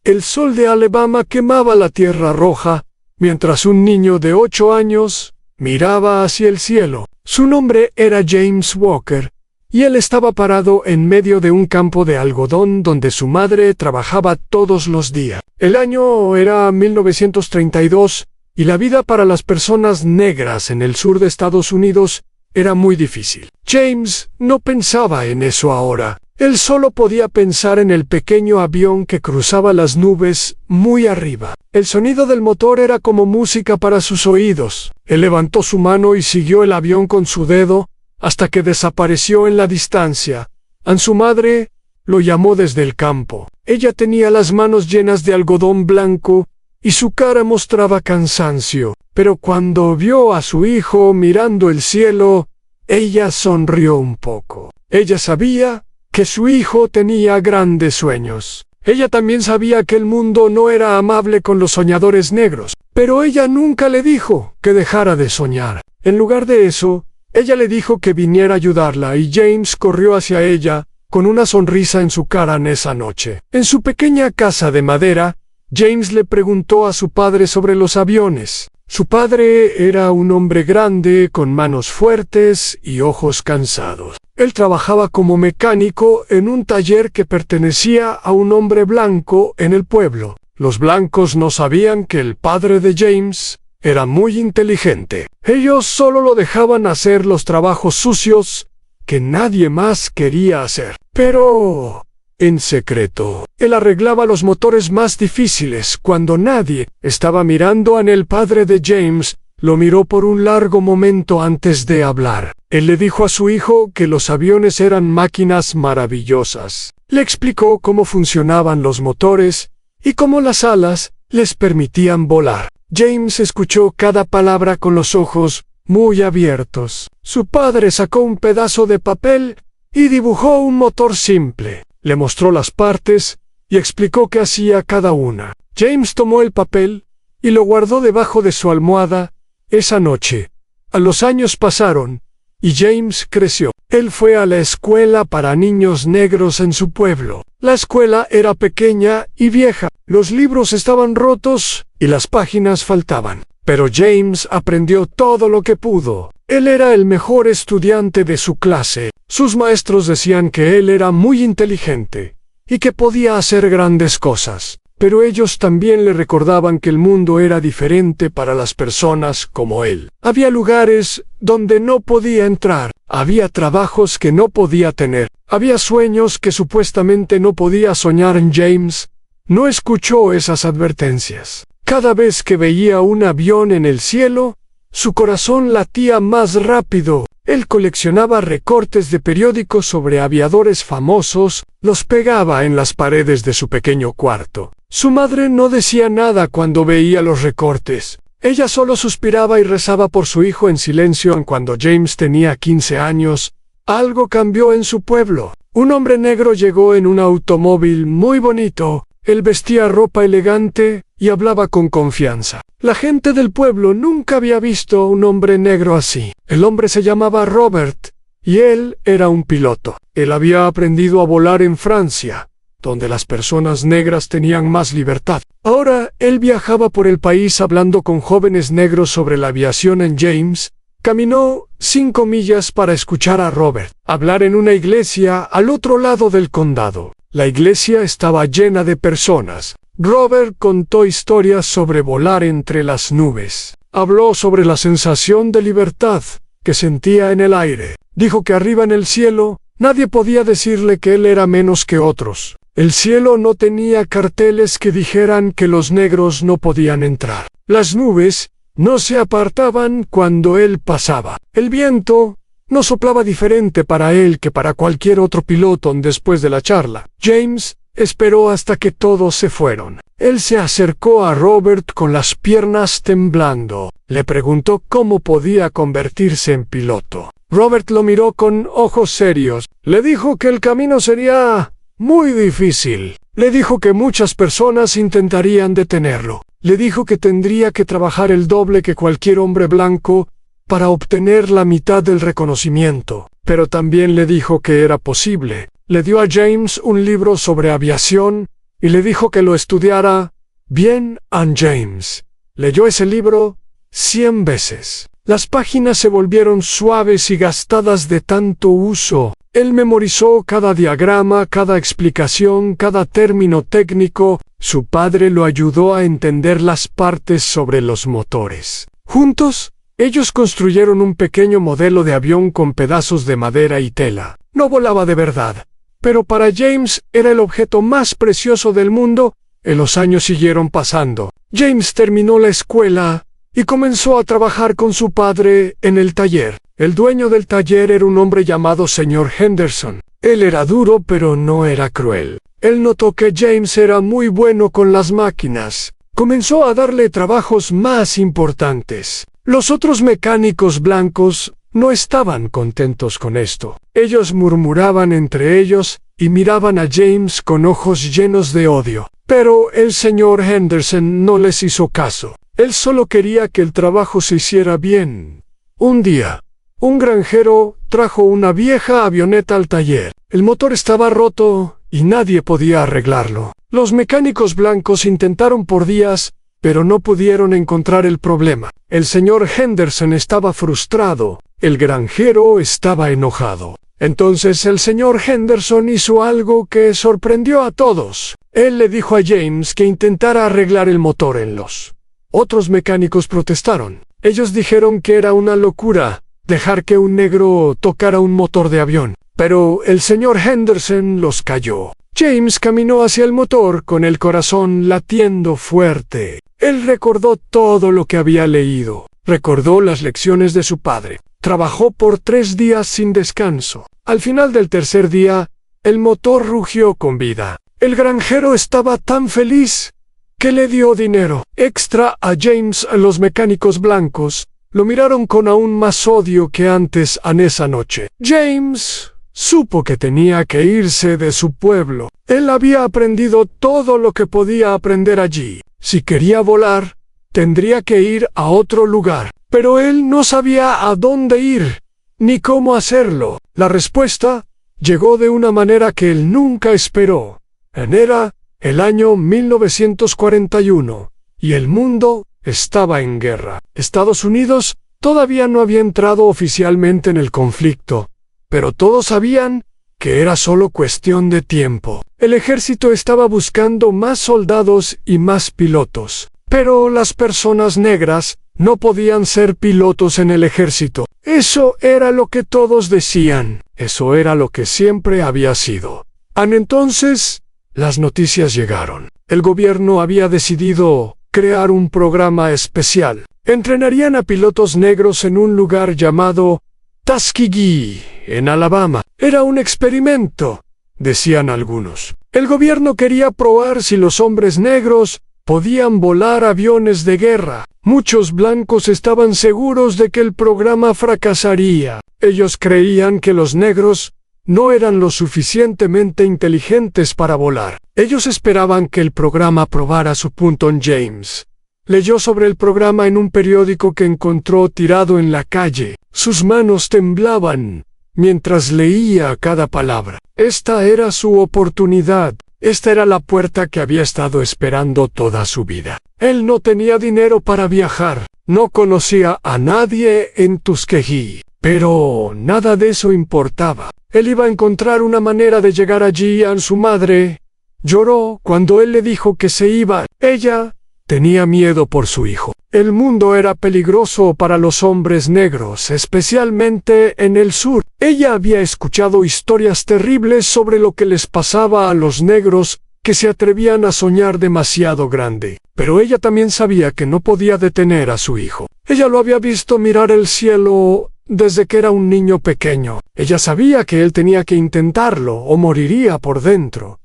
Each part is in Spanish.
El sol de Alabama quemaba la tierra roja, mientras un niño de 8 años miraba hacia el cielo. Su nombre era James Walker, y él estaba parado en medio de un campo de algodón donde su madre trabajaba todos los días. El año era 1932, y la vida para las personas negras en el sur de Estados Unidos era muy difícil. James no pensaba en eso ahora. Él solo podía pensar en el pequeño avión que cruzaba las nubes muy arriba. El sonido del motor era como música para sus oídos. Él levantó su mano y siguió el avión con su dedo hasta que desapareció en la distancia. Su madre lo llamó desde el campo. Ella tenía las manos llenas de algodón blanco y su cara mostraba cansancio. Pero cuando vio a su hijo mirando el cielo, ella sonrió un poco. Ella sabía que su hijo tenía grandes sueños. Ella también sabía que el mundo no era amable con los soñadores negros, pero ella nunca le dijo que dejara de soñar. En lugar de eso, ella le dijo que viniera a ayudarla y James corrió hacia ella con una sonrisa en su cara en esa noche. En su pequeña casa de madera, James le preguntó a su padre sobre los aviones. Su padre era un hombre grande con manos fuertes y ojos cansados. Él trabajaba como mecánico en un taller que pertenecía a un hombre blanco en el pueblo. Los blancos no sabían que el padre de James era muy inteligente. Ellos solo lo dejaban hacer los trabajos sucios que nadie más quería hacer. Pero en secreto, él arreglaba los motores más difíciles cuando nadie estaba mirando. El padre de James lo miró por un largo momento antes de hablar. Él le dijo a su hijo que los aviones eran máquinas maravillosas. Le explicó cómo funcionaban los motores y cómo las alas les permitían volar. James escuchó cada palabra con los ojos muy abiertos. Su padre sacó un pedazo de papel y dibujó un motor simple. Le mostró las partes y explicó qué hacía cada una. James tomó el papel y lo guardó debajo de su almohada. Esa noche, los años pasaron y James creció. Él fue a la escuela para niños negros en su pueblo. La escuela era pequeña y vieja. Los libros estaban rotos y las páginas faltaban. Pero James aprendió todo lo que pudo. Él era el mejor estudiante de su clase. Sus maestros decían que él era muy inteligente y que podía hacer grandes cosas. Pero ellos también le recordaban que el mundo era diferente para las personas como él. Había lugares donde no podía entrar. Había trabajos que no podía tener. Había sueños que supuestamente no podía soñar. James no escuchó esas advertencias. Cada vez que veía un avión en el cielo, su corazón latía más rápido. Él coleccionaba recortes de periódicos sobre aviadores famosos, los pegaba en las paredes de su pequeño cuarto. Su madre no decía nada cuando veía los recortes. Ella solo suspiraba y rezaba por su hijo en silencio. Cuando James tenía 15 años, algo cambió en su pueblo. Un hombre negro llegó en un automóvil muy bonito. Él vestía ropa elegante y hablaba con confianza. La gente del pueblo nunca había visto un hombre negro así. El hombre se llamaba Robert, y él era un piloto. Él había aprendido a volar en Francia, donde las personas negras tenían más libertad. Ahora él viajaba por el país hablando con jóvenes negros sobre la aviación. James caminó 5 millas para escuchar a Robert hablar en una iglesia al otro lado del condado. La iglesia estaba llena de personas. Robert contó historias sobre volar entre las nubes. Habló sobre la sensación de libertad que sentía en el aire. Dijo que arriba en el cielo, nadie podía decirle que él era menos que otros. El cielo no tenía carteles que dijeran que los negros no podían entrar. Las nubes no se apartaban cuando él pasaba. El viento no soplaba diferente para él que para cualquier otro piloto. Después de la charla, James esperó hasta que todos se fueron. Él se acercó a Robert con las piernas temblando. Le preguntó cómo podía convertirse en piloto. Robert lo miró con ojos serios. Le dijo que el camino sería muy difícil. Le dijo que muchas personas intentarían detenerlo. Le dijo que tendría que trabajar el doble que cualquier hombre blanco para obtener la mitad del reconocimiento. Pero también le dijo que era posible. Le dio a James un libro sobre aviación y le dijo que lo estudiara bien. James leyó ese libro 100 veces. Las páginas se volvieron suaves y gastadas de tanto uso. Él memorizó cada diagrama, cada explicación, cada término técnico. Su padre lo ayudó a entender las partes sobre los motores. Juntos, ellos construyeron un pequeño modelo de avión con pedazos de madera y tela. No volaba de verdad, pero para James era el objeto más precioso del mundo. Los años siguieron pasando. James terminó la escuela y comenzó a trabajar con su padre en el taller. El dueño del taller era un hombre llamado señor Henderson. Él era duro, pero no era cruel. Él notó que James era muy bueno con las máquinas. Comenzó a darle trabajos más importantes. Los otros mecánicos blancos no estaban contentos con esto. Ellos murmuraban entre ellos y miraban a James con ojos llenos de odio. Pero el señor Henderson no les hizo caso. Él solo quería que el trabajo se hiciera bien. Un día, un granjero trajo una vieja avioneta al taller. El motor estaba roto y nadie podía arreglarlo. Los mecánicos blancos intentaron por días, pero no pudieron encontrar el problema. El señor Henderson estaba frustrado. El granjero estaba enojado. Entonces el señor Henderson hizo algo que sorprendió a todos. Él le dijo a James que intentara arreglar el motor en los. Otros mecánicos protestaron. Ellos dijeron que era una locura dejar que un negro tocara un motor de avión. Pero el señor Henderson los calló. James caminó hacia el motor con el corazón latiendo fuerte. Él recordó todo lo que había leído. Recordó las lecciones de su padre. Trabajó por 3 días sin descanso. Al final del tercer día, el motor rugió con vida. El granjero estaba tan feliz que le dio dinero extra a James. Los mecánicos blancos lo miraron con aún más odio que antes en esa noche. James supo que tenía que irse de su pueblo. Él había aprendido todo lo que podía aprender allí. Si quería volar, tendría que ir a otro lugar. Pero él no sabía a dónde ir, ni cómo hacerlo. La respuesta llegó de una manera que él nunca esperó. Era el año 1941, y el mundo estaba en guerra. Estados Unidos todavía no había entrado oficialmente en el conflicto, pero todos sabían que era solo cuestión de tiempo. El ejército estaba buscando más soldados y más pilotos, pero las personas negras no podían ser pilotos en el ejército. Eso era lo que todos decían. Eso era lo que siempre había sido. Entonces, las noticias llegaron. El gobierno había decidido crear un programa especial. Entrenarían a pilotos negros en un lugar llamado Tuskegee, en Alabama. Era un experimento, decían algunos. El gobierno quería probar si los hombres negros podían volar aviones de guerra. Muchos blancos estaban seguros de que el programa fracasaría. Ellos creían que los negros no eran lo suficientemente inteligentes para volar. Ellos esperaban que el programa probara su punto. James leyó sobre el programa en un periódico que encontró tirado en la calle. Sus manos temblaban mientras leía cada palabra. Esta era su oportunidad. Esta era la puerta que había estado esperando toda su vida. Él no tenía dinero para viajar. No conocía a nadie en Tuskegee. Pero nada de eso importaba. Él iba a encontrar una manera de llegar allí. Su madre lloró cuando él le dijo que se iba. Ella tenía miedo por su hijo. El mundo era peligroso para los hombres negros, especialmente en el sur. Ella había escuchado historias terribles sobre lo que les pasaba a los negros que se atrevían a soñar demasiado grande. Pero ella también sabía que no podía detener a su hijo. Ella lo había visto mirar el cielo desde que era un niño pequeño. Ella sabía que él tenía que intentarlo o moriría por dentro.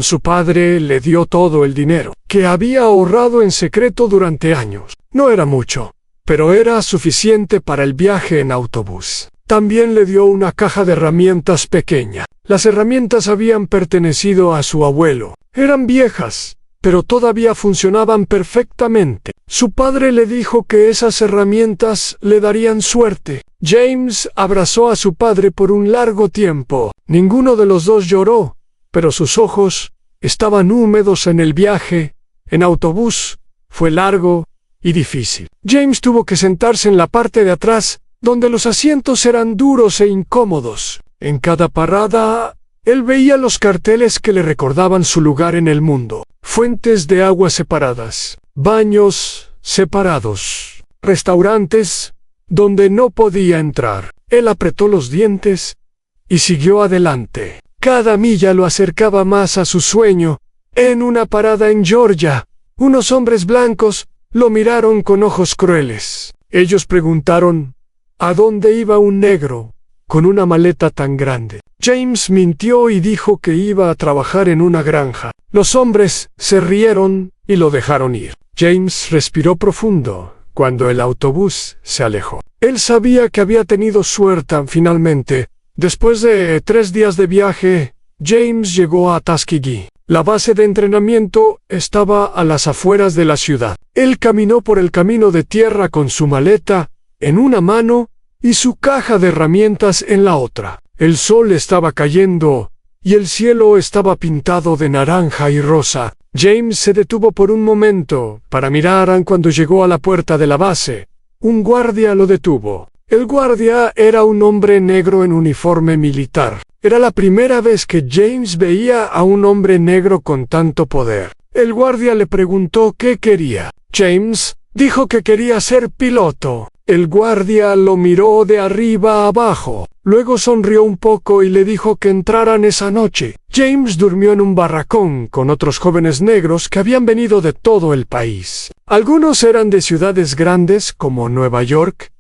Su padre le dio todo el dinero que había ahorrado en secreto durante años. No era mucho, pero era suficiente para el viaje en autobús. También le dio una caja de herramientas pequeña. Las herramientas habían pertenecido a su abuelo. Eran viejas, pero todavía funcionaban perfectamente. Su padre le dijo que esas herramientas le darían suerte. James abrazó a su padre por un largo tiempo. Ninguno de los dos lloró, pero sus ojos estaban húmedos en el viaje, en autobús, fue largo y difícil. James tuvo que sentarse en la parte de atrás, donde los asientos eran duros e incómodos. En cada parada, él veía los carteles que le recordaban su lugar en el mundo. Fuentes de agua separadas, baños separados, restaurantes donde no podía entrar. Él apretó los dientes y siguió adelante. Cada milla lo acercaba más a su sueño. En una parada en Georgia, unos hombres blancos lo miraron con ojos crueles. Ellos preguntaron, ¿a dónde iba un negro con una maleta tan grande? James mintió y dijo que iba a trabajar en una granja. Los hombres se rieron y lo dejaron ir. James respiró profundo cuando el autobús se alejó. Él sabía que había tenido suerte finalmente. Después de 3 días de viaje, James llegó a Tuskegee. La base de entrenamiento estaba a las afueras de la ciudad. Él caminó por el camino de tierra con su maleta en una mano y su caja de herramientas en la otra. El sol estaba cayendo y el cielo estaba pintado de naranja y rosa. James se detuvo por un momento para mirar cuando llegó a la puerta de la base. Un guardia lo detuvo. El guardia era un hombre negro en uniforme militar. Era la primera vez que James veía a un hombre negro con tanto poder. El guardia le preguntó qué quería. James dijo que quería ser piloto. El guardia lo miró de arriba a abajo. Luego sonrió un poco y le dijo que entraran esa noche. James durmió en un barracón con otros jóvenes negros que habían venido de todo el país. Algunos eran de ciudades grandes como Nueva York.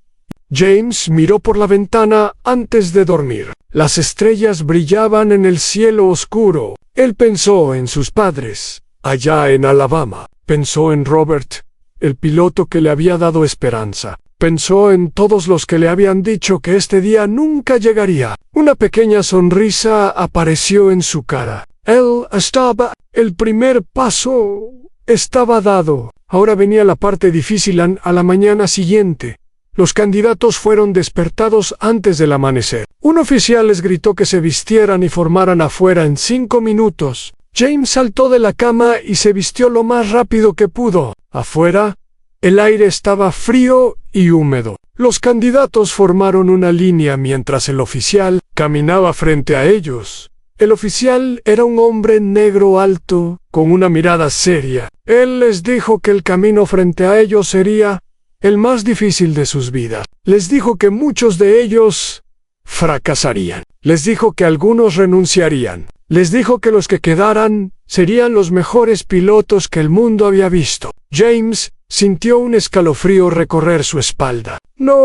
James miró por la ventana antes de dormir. Las estrellas brillaban en el cielo oscuro. Él pensó en sus padres, allá en Alabama. Pensó en Robert, el piloto que le había dado esperanza. Pensó en todos los que le habían dicho que este día nunca llegaría. Una pequeña sonrisa apareció en su cara. El primer paso estaba dado. Ahora venía la parte difícil a la mañana siguiente. Los candidatos fueron despertados antes del amanecer. Un oficial les gritó que se vistieran y formaran afuera en 5 minutos. James saltó de la cama y se vistió lo más rápido que pudo. Afuera, el aire estaba frío y húmedo. Los candidatos formaron una línea mientras el oficial caminaba frente a ellos. El oficial era un hombre negro alto, con una mirada seria. Él les dijo que el camino frente a ellos sería el más difícil de sus vidas. Les dijo que muchos de ellos fracasarían. Les dijo que algunos renunciarían. Les dijo que los que quedaran serían los mejores pilotos que el mundo había visto. James sintió un escalofrío recorrer su espalda. ¡No!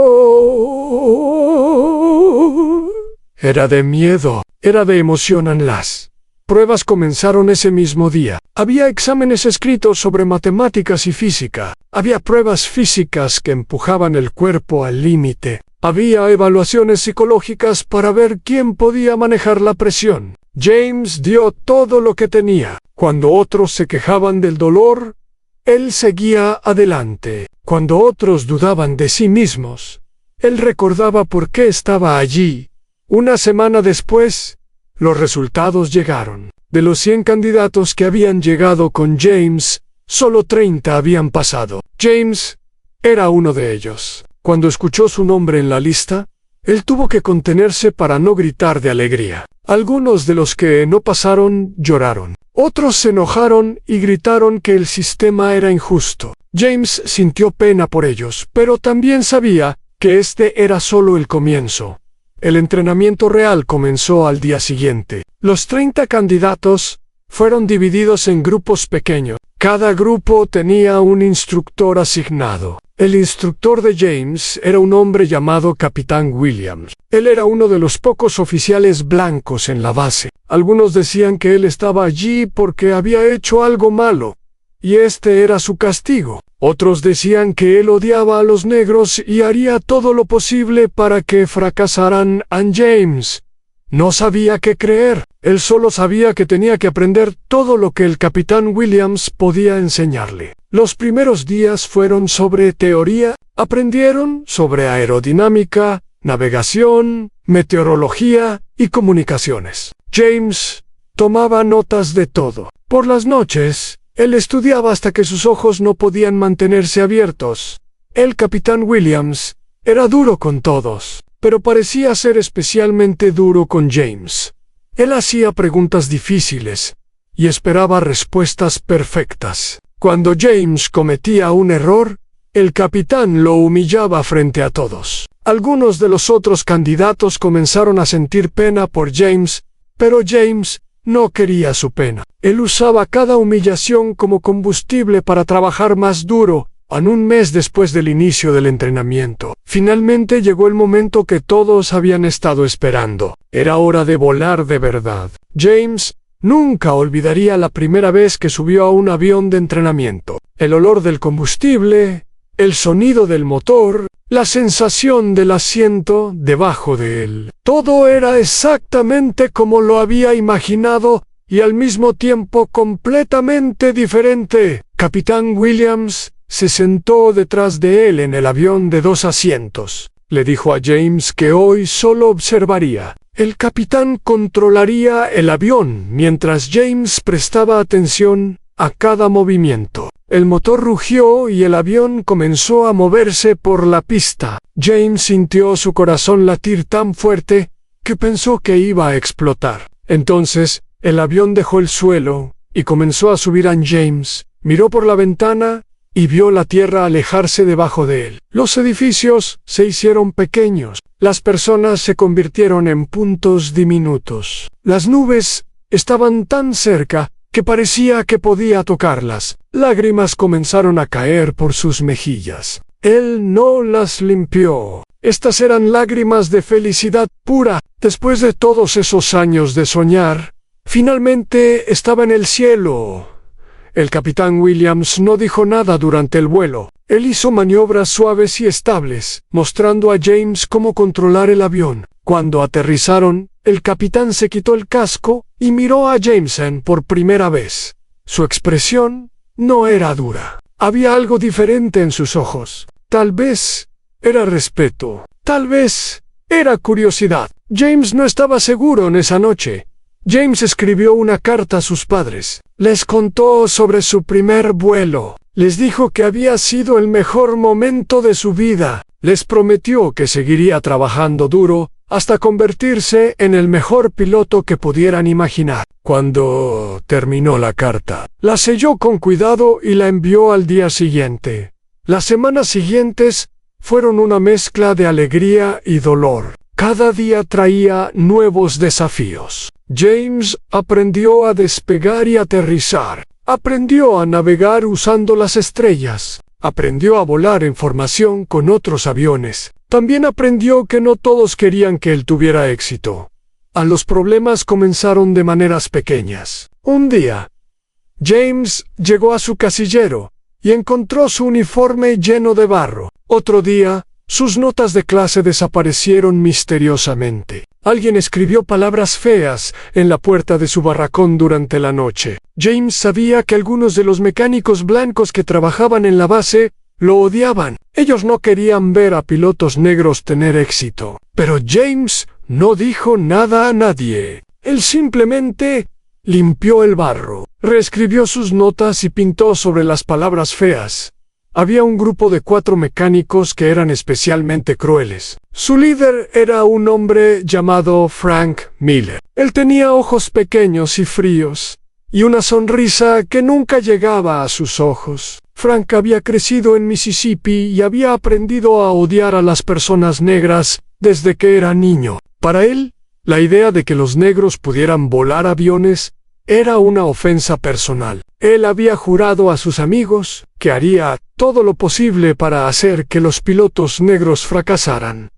Era de miedo, era de emoción. Las pruebas comenzaron ese mismo día. Había exámenes escritos sobre matemáticas y física. Había pruebas físicas que empujaban el cuerpo al límite. Había evaluaciones psicológicas para ver quién podía manejar la presión. James dio todo lo que tenía. Cuando otros se quejaban del dolor, él seguía adelante. Cuando otros dudaban de sí mismos, él recordaba por qué estaba allí. Una semana después, los resultados llegaron. De los 100 candidatos que habían llegado con James, solo 30 habían pasado. James era uno de ellos. Cuando escuchó su nombre en la lista, él tuvo que contenerse para no gritar de alegría. Algunos de los que no pasaron lloraron. Otros se enojaron y gritaron que el sistema era injusto. James sintió pena por ellos, pero también sabía que este era solo el comienzo. El entrenamiento real comenzó al día siguiente. Los 30 candidatos fueron divididos en grupos pequeños. Cada grupo tenía un instructor asignado. El instructor de James era un hombre llamado Capitán Williams. Él era uno de los pocos oficiales blancos en la base. Algunos decían que él estaba allí porque había hecho algo malo, y este era su castigo. Otros decían que él odiaba a los negros y haría todo lo posible para que fracasaran a James. No sabía qué creer. Él solo sabía que tenía que aprender todo lo que el Capitán Williams podía enseñarle. Los primeros días fueron sobre teoría. Aprendieron sobre aerodinámica, navegación, meteorología y comunicaciones. James tomaba notas de todo. Por las noches, él estudiaba hasta que sus ojos no podían mantenerse abiertos. El capitán Williams era duro con todos, pero parecía ser especialmente duro con James. Él hacía preguntas difíciles y esperaba respuestas perfectas. Cuando James cometía un error, el capitán lo humillaba frente a todos. Algunos de los otros candidatos comenzaron a sentir pena por James, pero James no quería su pena. Él usaba cada humillación como combustible para trabajar más duro. En un mes después del inicio del entrenamiento, finalmente llegó el momento que todos habían estado esperando. Era hora de volar de verdad. James nunca olvidaría la primera vez que subió a un avión de entrenamiento. El olor del combustible, el sonido del motor, la sensación del asiento debajo de él. Todo era exactamente como lo había imaginado y al mismo tiempo completamente diferente. Capitán Williams se sentó detrás de él en el avión de 2 asientos. Le dijo a James que hoy solo observaría. El capitán controlaría el avión mientras James prestaba atención a cada movimiento. El motor rugió y el avión comenzó a moverse por la pista. James sintió su corazón latir tan fuerte que pensó que iba a explotar. Entonces, el avión dejó el suelo y comenzó a subir a James. Miró por la ventana y vio la tierra alejarse debajo de él. Los edificios se hicieron pequeños. Las personas se convirtieron en puntos diminutos. Las nubes estaban tan cerca que parecía que podía tocarlas. Lágrimas comenzaron a caer por sus mejillas. Él no las limpió. Estas eran lágrimas de felicidad pura. Después de todos esos años de soñar, finalmente estaba en el cielo. El capitán Williams no dijo nada durante el vuelo. Él hizo maniobras suaves y estables, mostrando a James cómo controlar el avión. Cuando aterrizaron, el capitán se quitó el casco y miró a Jameson por primera vez. Su expresión no era dura. Había algo diferente en sus ojos. Tal vez era respeto. Tal vez era curiosidad. James no estaba seguro en esa noche. James escribió una carta a sus padres. Les contó sobre su primer vuelo. Les dijo que había sido el mejor momento de su vida. Les prometió que seguiría trabajando duro hasta convertirse en el mejor piloto que pudieran imaginar. Cuando terminó la carta, la selló con cuidado y la envió al día siguiente. Las semanas siguientes fueron una mezcla de alegría y dolor. Cada día traía nuevos desafíos. James aprendió a despegar y aterrizar. Aprendió a navegar usando las estrellas. Aprendió a volar en formación con otros aviones. También aprendió que no todos querían que él tuviera éxito. Los problemas comenzaron de maneras pequeñas. Un día, James llegó a su casillero y encontró su uniforme lleno de barro. Otro día, sus notas de clase desaparecieron misteriosamente. Alguien escribió palabras feas en la puerta de su barracón durante la noche. James sabía que algunos de los mecánicos blancos que trabajaban en la base lo odiaban. Ellos no querían ver a pilotos negros tener éxito. Pero James no dijo nada a nadie. Él simplemente limpió el barro, reescribió sus notas y pintó sobre las palabras feas. Había un grupo de 4 mecánicos que eran especialmente crueles. Su líder era un hombre llamado Frank Miller. Él tenía ojos pequeños y fríos, y una sonrisa que nunca llegaba a sus ojos. Frank había crecido en Mississippi y había aprendido a odiar a las personas negras desde que era niño. Para él, la idea de que los negros pudieran volar aviones era una ofensa personal. Él había jurado a sus amigos que haría todo lo posible para hacer que los pilotos negros fracasaran.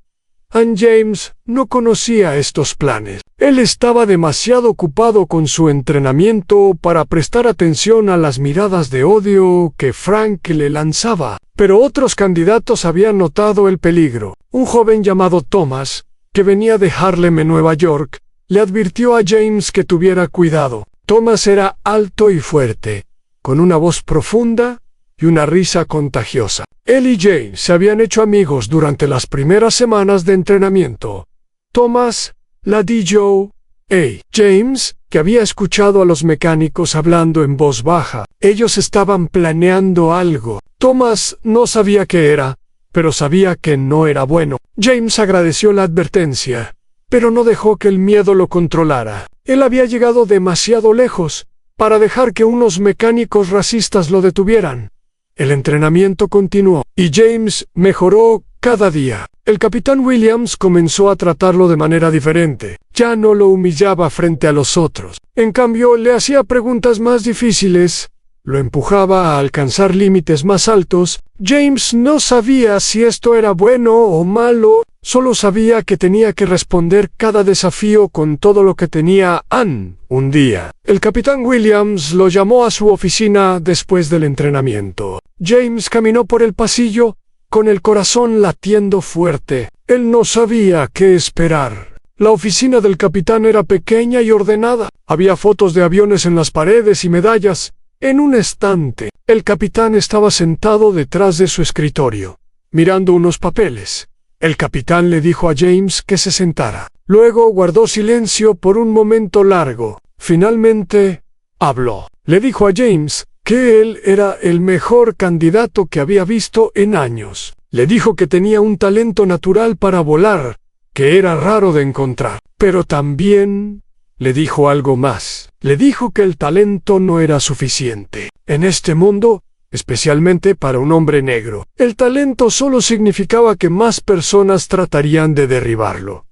James no conocía estos planes. Él estaba demasiado ocupado con su entrenamiento para prestar atención a las miradas de odio que Frank le lanzaba. Pero otros candidatos habían notado el peligro. Un joven llamado Thomas, que venía de Harlem en Nueva York, le advirtió a James que tuviera cuidado. Thomas era alto y fuerte, con una voz profunda y una risa contagiosa. Él y James se habían hecho amigos durante las primeras semanas de entrenamiento. Thomas, la DJ, Hey, James, que había escuchado a los mecánicos hablando en voz baja. Ellos estaban planeando algo. Thomas no sabía qué era, pero sabía que no era bueno. James agradeció la advertencia, pero no dejó que el miedo lo controlara. Él había llegado demasiado lejos para dejar que unos mecánicos racistas lo detuvieran. El entrenamiento continuó, y James mejoró cada día. El capitán Williams comenzó a tratarlo de manera diferente. Ya no lo humillaba frente a los otros. En cambio, le hacía preguntas más difíciles. Lo empujaba a alcanzar límites más altos. James no sabía si esto era bueno o malo, solo sabía que tenía que responder cada desafío con todo lo que tenía. Un día, el capitán Williams lo llamó a su oficina después del entrenamiento. James caminó por el pasillo con el corazón latiendo fuerte. Él no sabía qué esperar. La oficina del capitán era pequeña y ordenada. Había fotos de aviones en las paredes y medallas. En un estante, el capitán estaba sentado detrás de su escritorio, mirando unos papeles. El capitán le dijo a James que se sentara. Luego guardó silencio por un momento largo. Finalmente, habló. Le dijo a James que él era el mejor candidato que había visto en años. Le dijo que tenía un talento natural para volar, que era raro de encontrar. Pero también le dijo algo más. Le dijo que el talento no era suficiente. En este mundo, especialmente para un hombre negro, el talento solo significaba que más personas tratarían de derribarlo.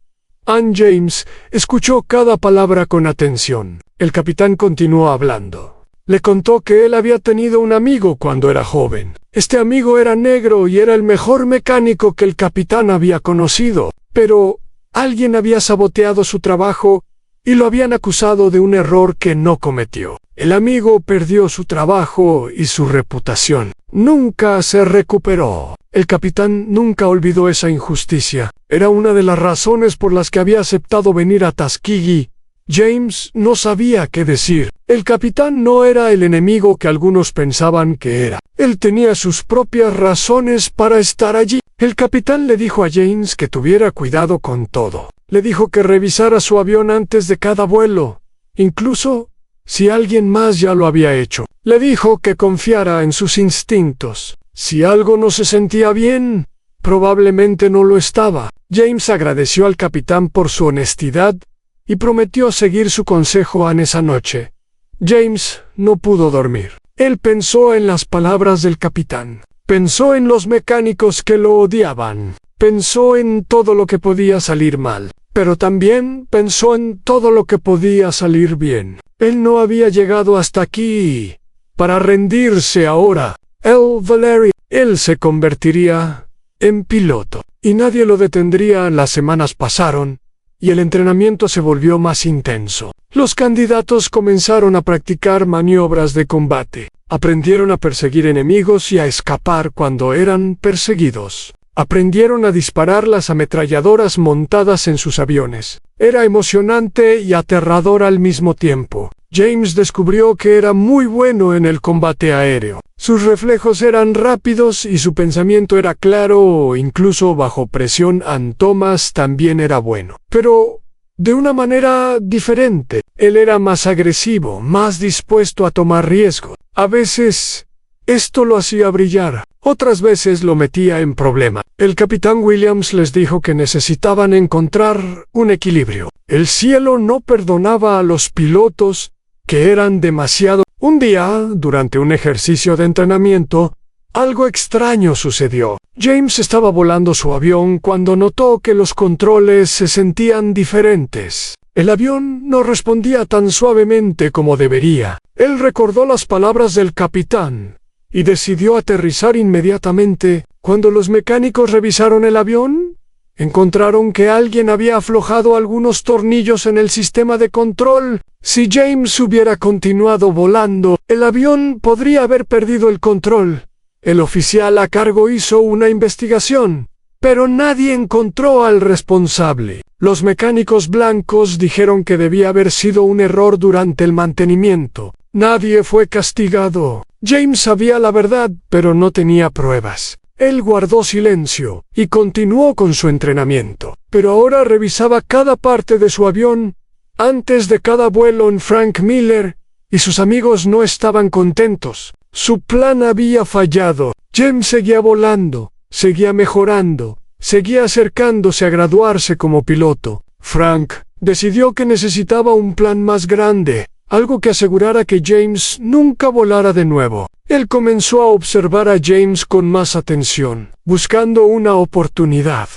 James escuchó cada palabra con atención. El capitán continuó hablando. Le contó que él había tenido un amigo cuando era joven. Este amigo era negro y era el mejor mecánico que el capitán había conocido. Pero alguien había saboteado su trabajo y lo habían acusado de un error que no cometió. El amigo perdió su trabajo y su reputación. Nunca se recuperó. El capitán nunca olvidó esa injusticia. Era una de las razones por las que había aceptado venir a Tuskegee. James no sabía qué decir. El capitán no era el enemigo que algunos pensaban que era. Él tenía sus propias razones para estar allí. El capitán le dijo a James que tuviera cuidado con todo. Le dijo que revisara su avión antes de cada vuelo, incluso si alguien más ya lo había hecho. Le dijo que confiara en sus instintos. Si algo no se sentía bien, probablemente no lo estaba. James agradeció al capitán por su honestidad y prometió seguir su consejo en esa noche. James no pudo dormir. Él pensó en las palabras del capitán. Pensó en los mecánicos que lo odiaban. Pensó en todo lo que podía salir mal. Pero también pensó en todo lo que podía salir bien. Él no había llegado hasta aquí para rendirse ahora. Él se convertiría en piloto. Y nadie lo detendría. Las semanas pasaron y el entrenamiento se volvió más intenso. Los candidatos comenzaron a practicar maniobras de combate. Aprendieron a perseguir enemigos y a escapar cuando eran perseguidos. Aprendieron a disparar las ametralladoras montadas en sus aviones. Era emocionante y aterrador al mismo tiempo. James descubrió que era muy bueno en el combate aéreo. Sus reflejos eran rápidos y su pensamiento era claro, incluso bajo presión. Thomas también era bueno, pero de una manera diferente. Él era más agresivo, más dispuesto a tomar riesgos. A veces esto lo hacía brillar, otras veces lo metía en problemas. El capitán Williams les dijo que necesitaban encontrar un equilibrio. El cielo no perdonaba a los pilotos que eran demasiado. Un día, durante un ejercicio de entrenamiento, algo extraño sucedió. James estaba volando su avión cuando notó que los controles se sentían diferentes. El avión no respondía tan suavemente como debería. Él recordó las palabras del capitán y decidió aterrizar inmediatamente. Cuando los mecánicos revisaron el avión, encontraron que alguien había aflojado algunos tornillos en el sistema de control. Si James hubiera continuado volando, el avión podría haber perdido el control. El oficial a cargo hizo una investigación, pero nadie encontró al responsable. Los mecánicos blancos dijeron que debía haber sido un error durante el mantenimiento. Nadie fue castigado. James sabía la verdad, pero no tenía pruebas. Él guardó silencio y continuó con su entrenamiento. Pero ahora revisaba cada parte de su avión Antes de cada vuelo, Frank Miller y sus amigos no estaban contentos. Su plan había fallado. James seguía volando, seguía mejorando, seguía acercándose a graduarse como piloto. Frank decidió que necesitaba un plan más grande, algo que asegurara que James nunca volara de nuevo. Él comenzó a observar a James con más atención, buscando una oportunidad.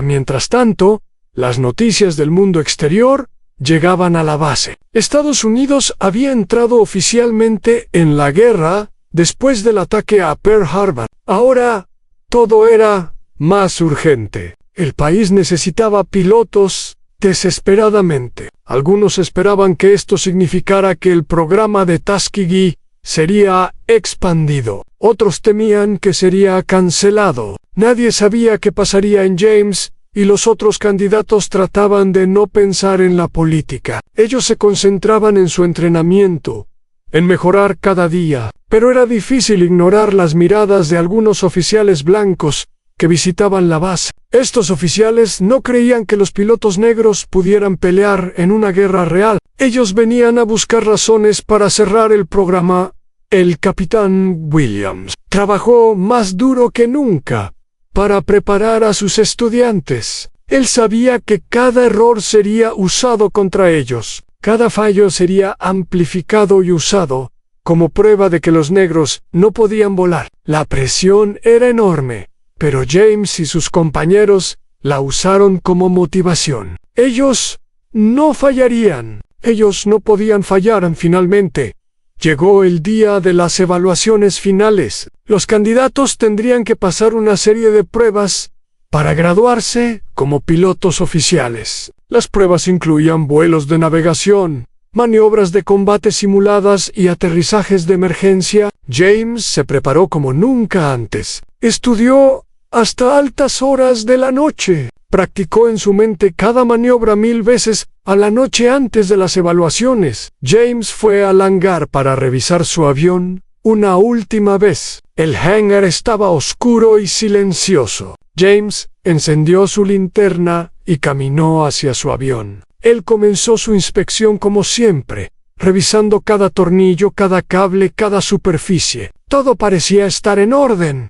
Mientras tanto, las noticias del mundo exterior llegaban a la base. Estados Unidos había entrado oficialmente en la guerra después del ataque a Pearl Harbor. Ahora, todo era más urgente. El país necesitaba pilotos desesperadamente. Algunos esperaban que esto significara que el programa de Tuskegee sería expandido. Otros temían que sería cancelado. Nadie sabía qué pasaría en James, y los otros candidatos trataban de no pensar en la política. Ellos se concentraban en su entrenamiento, en mejorar cada día, pero era difícil ignorar las miradas de algunos oficiales blancos que visitaban la base. Estos oficiales no creían que los pilotos negros pudieran pelear en una guerra real. Ellos venían a buscar razones para cerrar el programa. El capitán Williams trabajó más duro que nunca para preparar a sus estudiantes. Él sabía que cada error sería usado contra ellos. Cada fallo sería amplificado y usado como prueba de que los negros no podían volar. La presión era enorme, pero James y sus compañeros la usaron como motivación. Ellos no fallarían. Ellos no podían fallar. Finalmente, llegó el día de las evaluaciones finales. Los candidatos tendrían que pasar una serie de pruebas para graduarse como pilotos oficiales. Las pruebas incluían vuelos de navegación, maniobras de combate simuladas y aterrizajes de emergencia. James se preparó como nunca antes. Estudió hasta altas horas de la noche. Practicó en su mente cada maniobra 1000 veces a la noche antes de las evaluaciones. James fue al hangar para revisar su avión una última vez. El hangar estaba oscuro y silencioso. James encendió su linterna y caminó hacia su avión. Él comenzó su inspección como siempre, revisando cada tornillo, cada cable, cada superficie. Todo parecía estar en orden.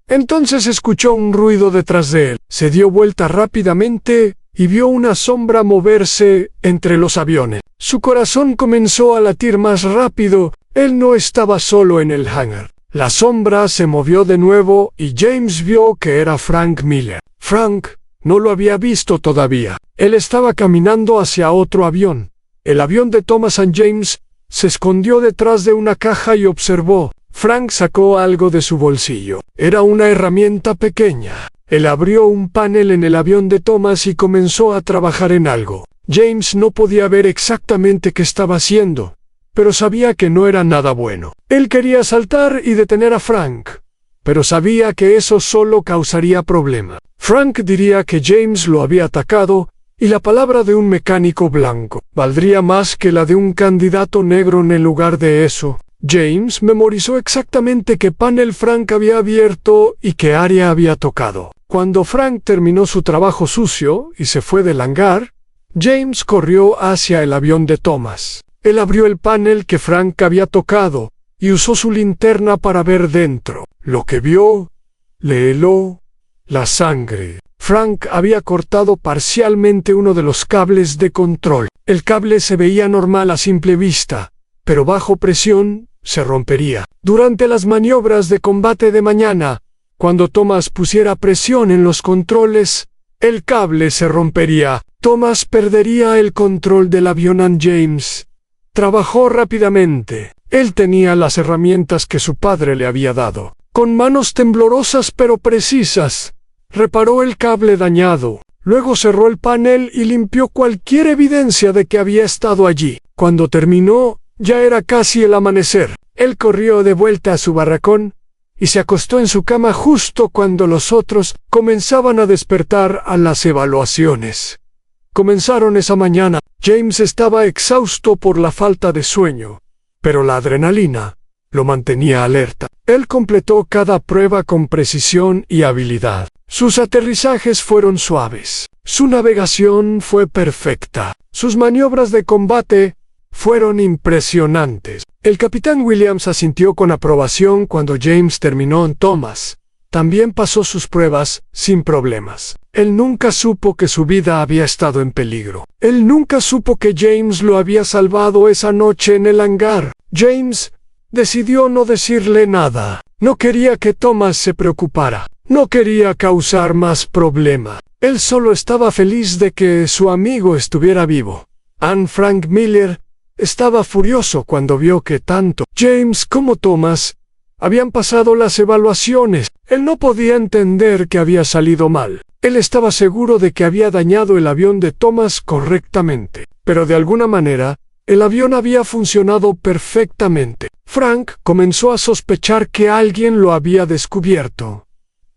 Entonces escuchó un ruido detrás de él. Se dio vuelta rápidamente y vio una sombra moverse entre los aviones. Su corazón comenzó a latir más rápido. Él no estaba solo en el hangar. La sombra se movió de nuevo y James vio que era Frank Miller. Frank no lo había visto todavía. Él estaba caminando hacia otro avión. El avión de Thomas and James se escondió detrás de una caja y observó. Frank sacó algo de su bolsillo. Era una herramienta pequeña. Él abrió un panel en el avión de Thomas y comenzó a trabajar en algo. James no podía ver exactamente qué estaba haciendo, pero sabía que no era nada bueno. Él quería saltar y detener a Frank, pero sabía que eso solo causaría problema. Frank diría que James lo había atacado y la palabra de un mecánico blanco valdría más que la de un candidato negro en lugar de eso. James memorizó exactamente qué panel Frank había abierto y qué área había tocado. Cuando Frank terminó su trabajo sucio y se fue del hangar, James corrió hacia el avión de Thomas. Él abrió el panel que Frank había tocado y usó su linterna para ver dentro. Lo que vio le heló la sangre. Frank había cortado parcialmente uno de los cables de control. El cable se veía normal a simple vista, pero bajo presión se rompería. Durante las maniobras de combate de mañana, cuando Thomas pusiera presión en los controles, el cable se rompería. Thomas perdería el control del avión and James trabajó rápidamente. Él tenía las herramientas que su padre le había dado. Con manos temblorosas pero precisas, reparó el cable dañado. Luego cerró el panel y limpió cualquier evidencia de que había estado allí. Cuando terminó, ya era casi el amanecer. Él corrió de vuelta a su barracón y se acostó en su cama justo cuando los otros comenzaban a despertar a las evaluaciones. Comenzaron esa mañana. James estaba exhausto por la falta de sueño, pero la adrenalina lo mantenía alerta. Él completó cada prueba con precisión y habilidad. Sus aterrizajes fueron suaves. Su navegación fue perfecta. Sus maniobras de combate fueron impresionantes. El capitán Williams asintió con aprobación cuando James terminó en Thomas. También pasó sus pruebas sin problemas. Él nunca supo que su vida había estado en peligro. Él nunca supo que James lo había salvado esa noche en el hangar. James decidió no decirle nada. No quería que Thomas se preocupara. No quería causar más problema. Él solo estaba feliz de que su amigo estuviera vivo. Anne Frank Miller estaba furioso cuando vio que tanto James como Thomas habían pasado las evaluaciones. Él no podía entender que había salido mal. Él estaba seguro de que había dañado el avión de Thomas correctamente, pero de alguna manera, el avión había funcionado perfectamente. Frank comenzó a sospechar que alguien lo había descubierto.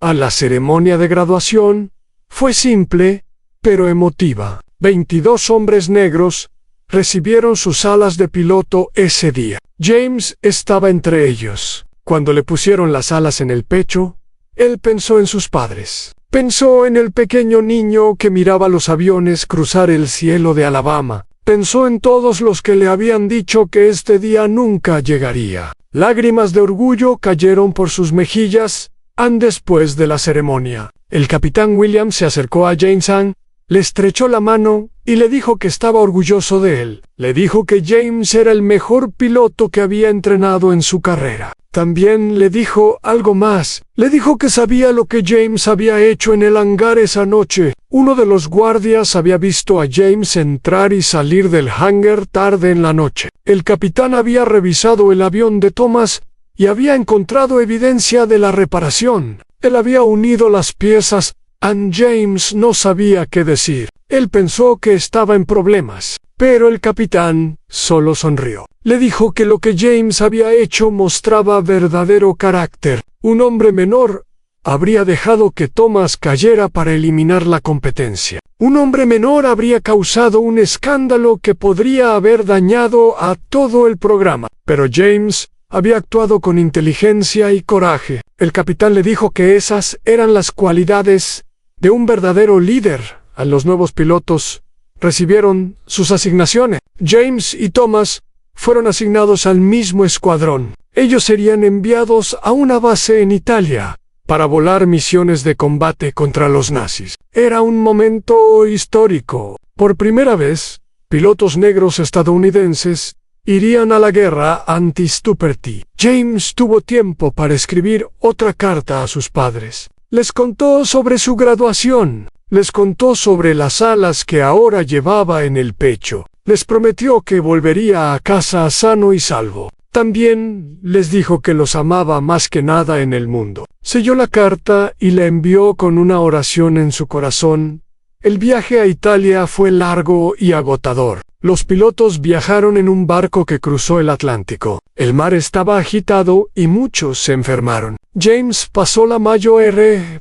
A la ceremonia de graduación fue simple, pero emotiva. 22 hombres negros recibieron sus alas de piloto ese día. James estaba entre ellos. Cuando le pusieron las alas en el pecho, él pensó en sus padres. Pensó en el pequeño niño que miraba los aviones cruzar el cielo de Alabama. Pensó en todos los que le habían dicho que este día nunca llegaría. Lágrimas de orgullo cayeron por sus mejillas después de la ceremonia. El capitán Williams se acercó a James Ann, le estrechó la mano y le dijo que estaba orgulloso de él. Le dijo que James era el mejor piloto que había entrenado en su carrera. También le dijo algo más. Le dijo que sabía lo que James había hecho en el hangar esa noche. Uno de los guardias había visto a James entrar y salir del hangar tarde en la noche. El capitán había revisado el avión de Thomas y había encontrado evidencia de la reparación. Él había unido las piezas. James no sabía qué decir. Él pensó que estaba en problemas, pero el capitán solo sonrió. Le dijo que lo que James había hecho mostraba verdadero carácter. Un hombre menor habría dejado que Thomas cayera para eliminar la competencia. Un hombre menor habría causado un escándalo que podría haber dañado a todo el programa. Pero James había actuado con inteligencia y coraje. El capitán le dijo que esas eran las cualidades de un verdadero líder. A los nuevos pilotos recibieron sus asignaciones. James y Thomas fueron asignados al mismo escuadrón. Ellos serían enviados a una base en Italia para volar misiones de combate contra los nazis. Era un momento histórico. Por primera vez, pilotos negros estadounidenses irían a la guerra anti-Stuparty. James tuvo tiempo para escribir otra carta a sus padres. Les contó sobre su graduación. Les contó sobre las alas que ahora llevaba en el pecho. Les prometió que volvería a casa sano y salvo. También les dijo que los amaba más que nada en el mundo. Selló la carta y la envió con una oración en su corazón. El viaje a Italia fue largo y agotador. Los pilotos viajaron en un barco que cruzó el Atlántico. El mar estaba agitado y muchos se enfermaron. James pasó la mayor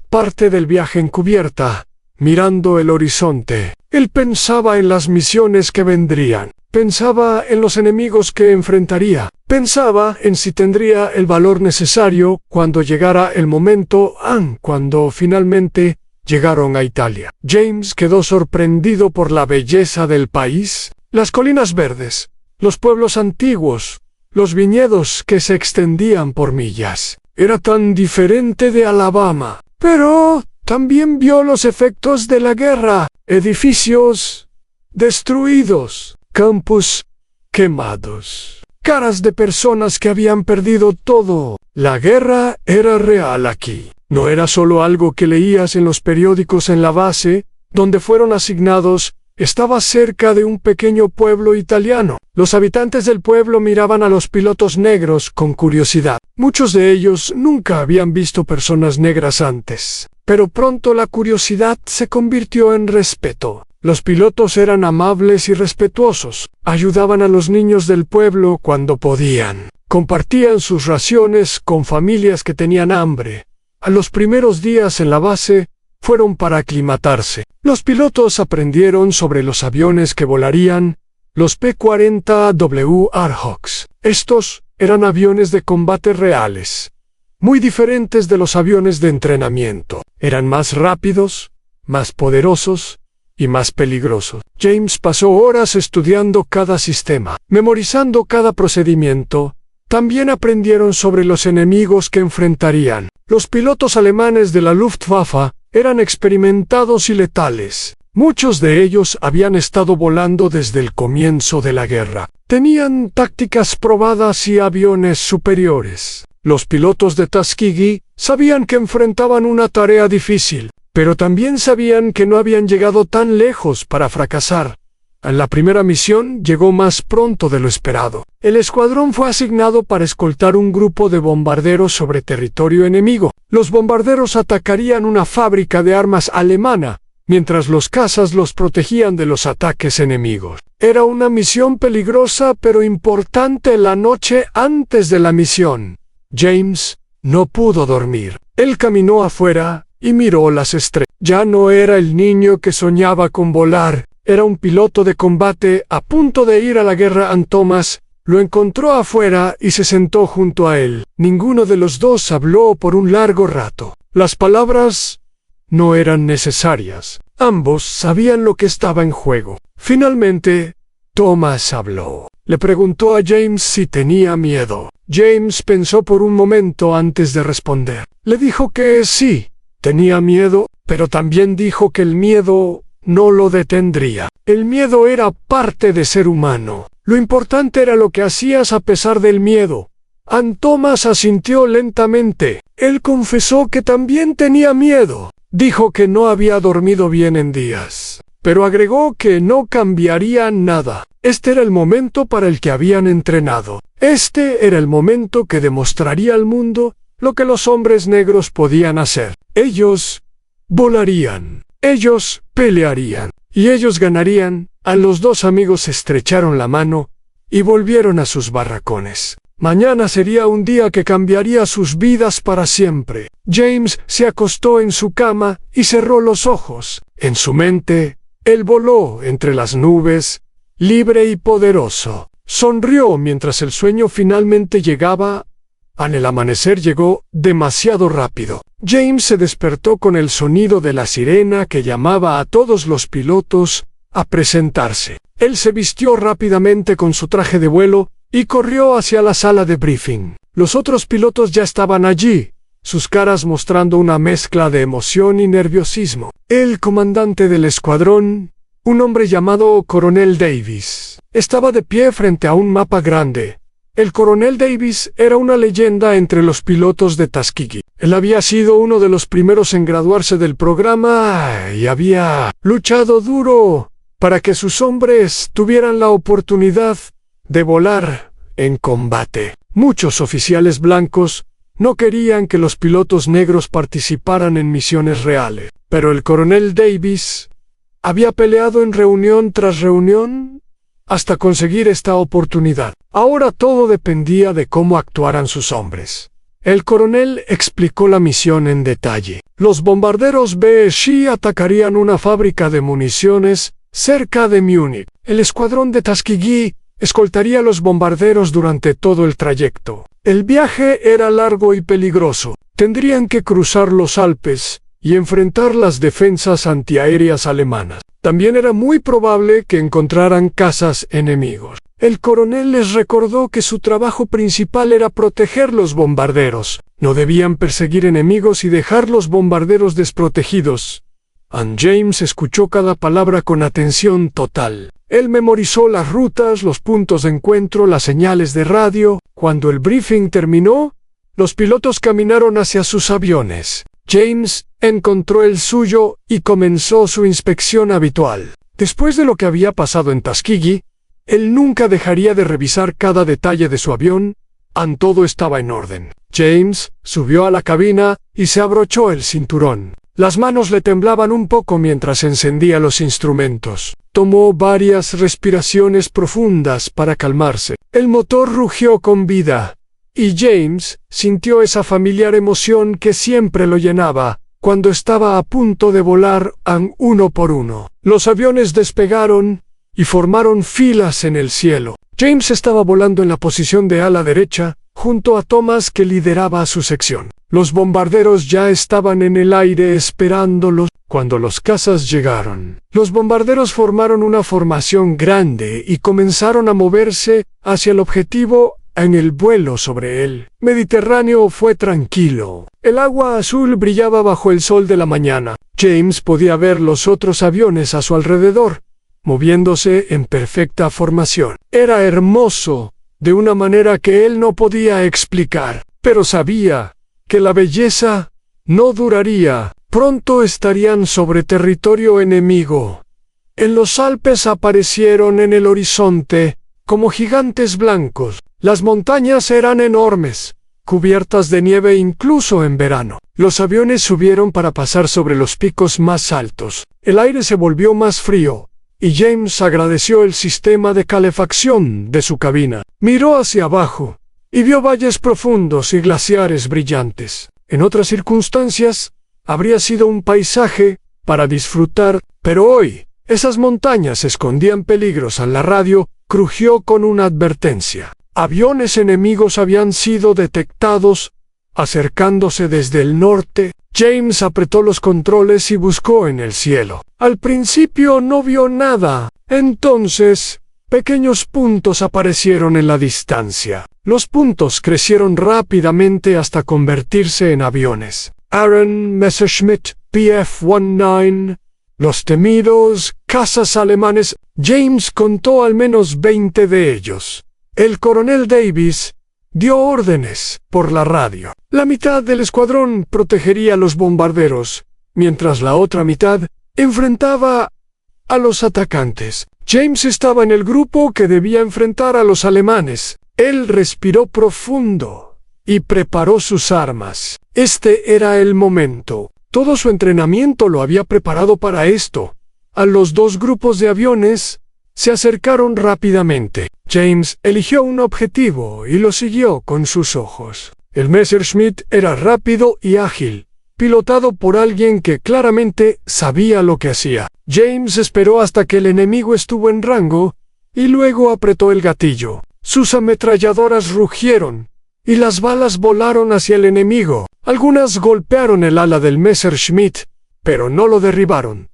parte del viaje en cubierta, mirando el horizonte. Él pensaba en las misiones que vendrían. Pensaba en los enemigos que enfrentaría. Pensaba en si tendría el valor necesario cuando llegara el momento, cuando finalmente llegaron a Italia. James quedó sorprendido por la belleza del país, las colinas verdes, los pueblos antiguos, los viñedos que se extendían por millas. Era tan diferente de Alabama, pero también vio los efectos de la guerra: edificios destruidos, campos quemados, caras de personas que habían perdido todo. La guerra era real aquí. No era solo algo que leías en los periódicos. En la base, donde fueron asignados, estaba cerca de un pequeño pueblo italiano. Los habitantes del pueblo miraban a los pilotos negros con curiosidad. Muchos de ellos nunca habían visto personas negras antes. Pero pronto la curiosidad se convirtió en respeto. Los pilotos eran amables y respetuosos. Ayudaban a los niños del pueblo cuando podían. Compartían sus raciones con familias que tenían hambre. A los primeros días en la base fueron para aclimatarse. Los pilotos aprendieron sobre los aviones que volarían, los P-40W Airhawks. Estos eran aviones de combate reales. muy diferentes de los aviones de entrenamiento. Eran más rápidos, más poderosos y más peligrosos. James pasó horas estudiando cada sistema, memorizando cada procedimiento. También aprendieron sobre los enemigos que enfrentarían. Los pilotos alemanes de la Luftwaffe eran experimentados y letales. Muchos de ellos habían estado volando desde el comienzo de la guerra. Tenían tácticas probadas y aviones superiores. Los pilotos de Tuskegee sabían que enfrentaban una tarea difícil, pero también sabían que no habían llegado tan lejos para fracasar. La primera misión llegó más pronto de lo esperado. El escuadrón fue asignado para escoltar un grupo de bombarderos sobre territorio enemigo. Los bombarderos atacarían una fábrica de armas alemana, mientras los cazas los protegían de los ataques enemigos. Era una misión peligrosa pero importante. La noche antes de la misión, James no pudo dormir. Él caminó afuera y miró las estrellas. Ya no era el niño que soñaba con volar. Era un piloto de combate a punto de ir a la guerra. Thomas lo encontró afuera y se sentó junto a él. Ninguno de los dos habló por un largo rato. Las palabras no eran necesarias. Ambos sabían lo que estaba en juego. Finalmente, Thomas habló. Le preguntó a James si tenía miedo. James pensó por un momento antes de responder. Le dijo que sí, tenía miedo, pero también dijo que el miedo no lo detendría. El miedo era parte de ser humano. Lo importante era lo que hacías a pesar del miedo. Thomas asintió lentamente. Él confesó que también tenía miedo. Dijo que no había dormido bien en días, pero agregó que no cambiaría nada. Este era el momento para el que habían entrenado. Este era el momento que demostraría al mundo lo que los hombres negros podían hacer. Ellos volarían. Ellos pelearían. Y ellos ganarían. Los dos amigos estrecharon la mano y volvieron a sus barracones. Mañana sería un día que cambiaría sus vidas para siempre. James se acostó en su cama y cerró los ojos. En su mente, él voló entre las nubes, libre y poderoso. Sonrió mientras el sueño finalmente llegaba. El amanecer llegó demasiado rápido. James se despertó con el sonido de la sirena que llamaba a todos los pilotos a presentarse. Él se vistió rápidamente con su traje de vuelo y corrió hacia la sala de briefing. Los otros pilotos ya estaban allí, sus caras mostrando una mezcla de emoción y nerviosismo. El comandante del escuadrón, un hombre llamado Coronel Davis, estaba de pie frente a un mapa grande. El coronel Davis era una leyenda entre los pilotos de Tuskegee. Él había sido uno de los primeros en graduarse del programa y había luchado duro para que sus hombres tuvieran la oportunidad de volar en combate. Muchos oficiales blancos no querían que los pilotos negros participaran en misiones reales, pero el coronel Davis había peleado en reunión tras reunión hasta conseguir esta oportunidad. Ahora todo dependía de cómo actuaran sus hombres. El coronel explicó la misión en detalle. Los bombarderos BSI atacarían una fábrica de municiones cerca de Múnich. El escuadrón de Tuskegee escoltaría a los bombarderos durante todo el trayecto. El viaje era largo y peligroso. Tendrían que cruzar los Alpes y enfrentar las defensas antiaéreas alemanas. También era muy probable que encontraran cazas enemigos. El coronel les recordó que su trabajo principal era proteger los bombarderos. No debían perseguir enemigos y dejar los bombarderos desprotegidos. James escuchó cada palabra con atención total. Él memorizó las rutas, los puntos de encuentro, las señales de radio. Cuando el briefing terminó, los pilotos caminaron hacia sus aviones. James encontró el suyo y comenzó su inspección habitual. Después de lo que había pasado en Tuskegee, él nunca dejaría de revisar cada detalle de su avión. Todo estaba en orden. James subió a la cabina y se abrochó el cinturón. Las manos le temblaban un poco mientras encendía los instrumentos. Tomó varias respiraciones profundas para calmarse. El motor rugió con vida, y James sintió esa familiar emoción que siempre lo llenaba cuando estaba a punto de volar uno por uno. Los aviones despegaron y formaron filas en el cielo. James estaba volando en la posición de ala derecha, junto a Thomas, que lideraba su sección. Los bombarderos ya estaban en el aire esperándolos cuando los cazas llegaron. Los bombarderos formaron una formación grande y comenzaron a moverse hacia el objetivo en el vuelo sobre el Mediterráneo fue tranquilo. El agua azul brillaba bajo el sol de la mañana. James podía ver los otros aviones a su alrededor, moviéndose en perfecta formación. Era hermoso, de una manera que él no podía explicar, pero sabía que la belleza no duraría. Pronto estarían sobre territorio enemigo. En los Alpes aparecieron en el horizonte como gigantes blancos. Las montañas eran enormes, cubiertas de nieve incluso en verano. Los aviones subieron para pasar sobre los picos más altos. El aire se volvió más frío, y James agradeció el sistema de calefacción de su cabina. Miró hacia abajo y vio valles profundos y glaciares brillantes. En otras circunstancias, habría sido un paisaje para disfrutar, pero hoy, esas montañas escondían peligros. La radio crujió con una advertencia. Aviones enemigos habían sido detectados, acercándose desde el norte. James apretó los controles y buscó en el cielo. Al principio no vio nada. Entonces, pequeños puntos aparecieron en la distancia. Los puntos crecieron rápidamente hasta convertirse en aviones. Aaron Messerschmitt PF-19, los temidos cazas alemanes. James contó al menos 20 de ellos. El coronel Davis dio órdenes por la radio. La mitad del escuadrón protegería a los bombarderos, mientras la otra mitad enfrentaba a los atacantes. James estaba en el grupo que debía enfrentar a los alemanes. Él respiró profundo y preparó sus armas. Este era el momento. Todo su entrenamiento lo había preparado para esto. A los dos grupos de aviones se acercaron rápidamente. James eligió un objetivo y lo siguió con sus ojos. El Messerschmitt era rápido y ágil, pilotado por alguien que claramente sabía lo que hacía. James esperó hasta que el enemigo estuvo en rango y luego apretó el gatillo. Sus ametralladoras rugieron y las balas volaron hacia el enemigo. Algunas golpearon el ala del Messerschmitt, pero no lo derribaron.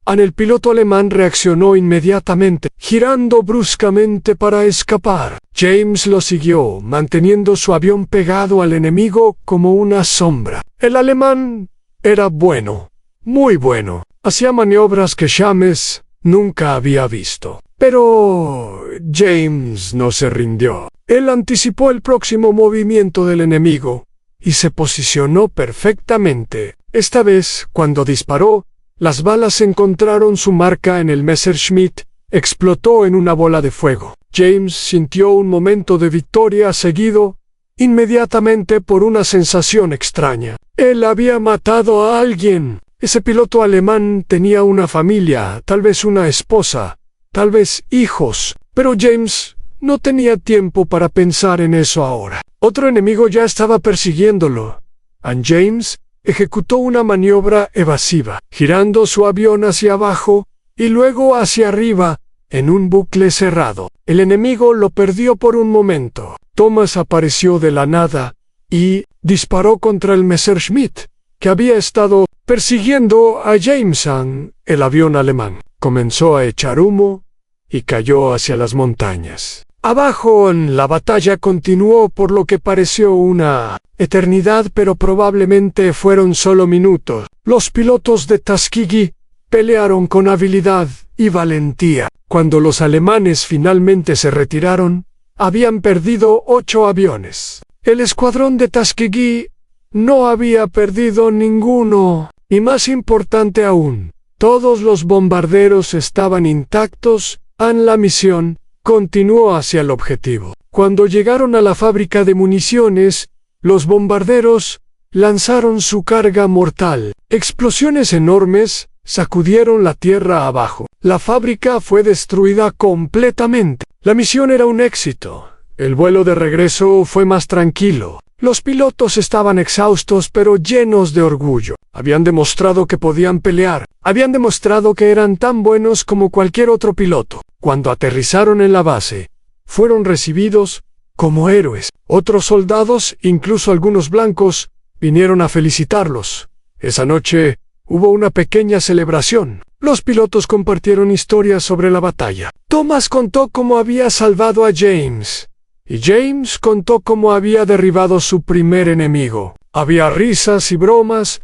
El piloto alemán reaccionó inmediatamente, girando bruscamente para escapar. James lo siguió, manteniendo su avión pegado al enemigo como una sombra. El alemán era bueno, muy bueno. Hacía maniobras que James nunca había visto. Pero James no se rindió. Él anticipó el próximo movimiento del enemigo y se posicionó perfectamente. Esta vez, cuando disparó, las balas encontraron su marca en el Messerschmitt, explotó en una bola de fuego. James sintió un momento de victoria seguido inmediatamente por una sensación extraña. Él había matado a alguien. Ese piloto alemán tenía una familia, tal vez una esposa, tal vez hijos, pero James no tenía tiempo para pensar en eso ahora. Otro enemigo ya estaba persiguiéndolo. James ejecutó una maniobra evasiva, girando su avión hacia abajo y luego hacia arriba en un bucle cerrado. El enemigo lo perdió por un momento. Thomas apareció de la nada y disparó contra el Messerschmitt, que había estado persiguiendo a Jameson. El avión alemán comenzó a echar humo y cayó hacia las montañas. Abajo, la batalla continuó por lo que pareció una eternidad, pero probablemente fueron solo minutos. Los pilotos de Tuskegee pelearon con habilidad y valentía. Cuando los alemanes finalmente se retiraron, habían perdido 8 aviones. El escuadrón de Tuskegee no había perdido ninguno. Y más importante aún, todos los bombarderos estaban intactos. La misión continuó hacia el objetivo. Cuando llegaron a la fábrica de municiones, los bombarderos lanzaron su carga mortal. Explosiones enormes sacudieron la tierra abajo. La fábrica fue destruida completamente. La misión era un éxito. El vuelo de regreso fue más tranquilo. Los pilotos estaban exhaustos pero llenos de orgullo. Habían demostrado que podían pelear. Habían demostrado que eran tan buenos como cualquier otro piloto. Cuando aterrizaron en la base, fueron recibidos como héroes. Otros soldados, incluso algunos blancos, vinieron a felicitarlos. Esa noche hubo una pequeña celebración. Los pilotos compartieron historias sobre la batalla. Thomas contó cómo había salvado a James, y James contó cómo había derribado su primer enemigo. Había risas y bromas,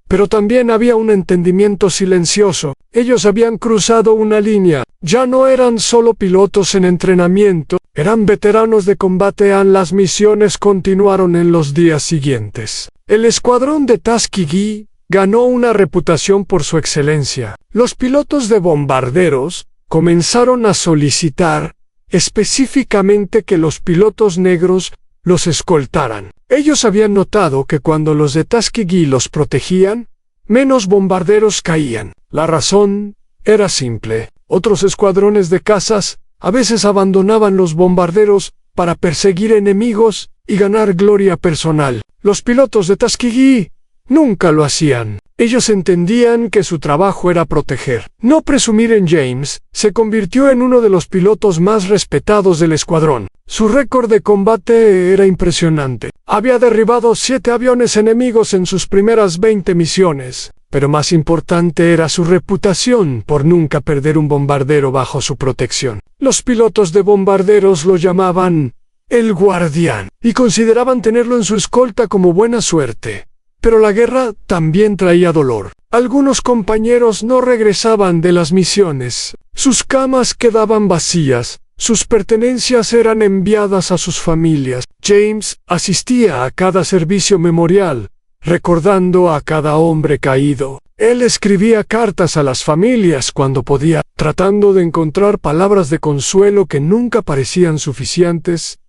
pero también había un entendimiento silencioso. Ellos habían cruzado una línea. Ya no eran solo pilotos en entrenamiento, eran veteranos de combate. Las misiones continuaron en los días siguientes. El escuadrón de Tuskegee ganó una reputación por su excelencia. Los pilotos de bombarderos comenzaron a solicitar específicamente que los pilotos negros los escoltaran. Ellos habían notado que cuando los de Tuskegee los protegían, menos bombarderos caían. La razón era simple. Otros escuadrones de cazas a veces abandonaban los bombarderos para perseguir enemigos y ganar gloria personal. Los pilotos de Tuskegee nunca lo hacían. Ellos entendían que su trabajo era proteger. No presumir en James se convirtió en uno de los pilotos más respetados del escuadrón. Su récord de combate era impresionante. Había derribado 7 aviones enemigos en sus primeras 20 misiones, pero más importante era su reputación por nunca perder un bombardero bajo su protección. Los pilotos de bombarderos lo llamaban el guardián y consideraban tenerlo en su escolta como buena suerte. Pero la guerra también traía dolor. Algunos compañeros no regresaban de las misiones. Sus camas quedaban vacías. Sus pertenencias eran enviadas a sus familias. James asistía a cada servicio memorial, recordando a cada hombre caído. Él escribía cartas a las familias cuando podía, tratando de encontrar palabras de consuelo que nunca parecían suficientes.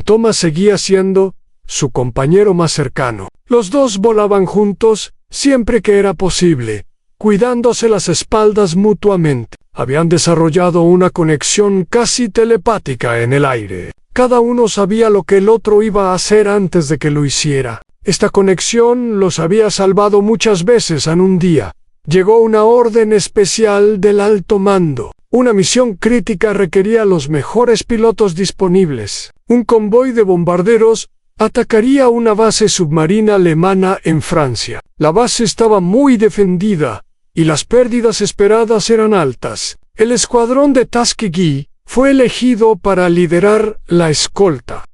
Thomas seguía siendo su compañero más cercano. Los dos volaban juntos siempre que era posible, cuidándose las espaldas mutuamente. Habían desarrollado una conexión casi telepática en el aire. Cada uno sabía lo que el otro iba a hacer antes de que lo hiciera. Esta conexión los había salvado muchas veces en un día. Llegó una orden especial del alto mando. Una misión crítica requería a los mejores pilotos disponibles. Un convoy de bombarderos atacaría una base submarina alemana en Francia. La base estaba muy defendida y las pérdidas esperadas eran altas. El escuadrón de Tuskegee fue elegido para liderar la escolta.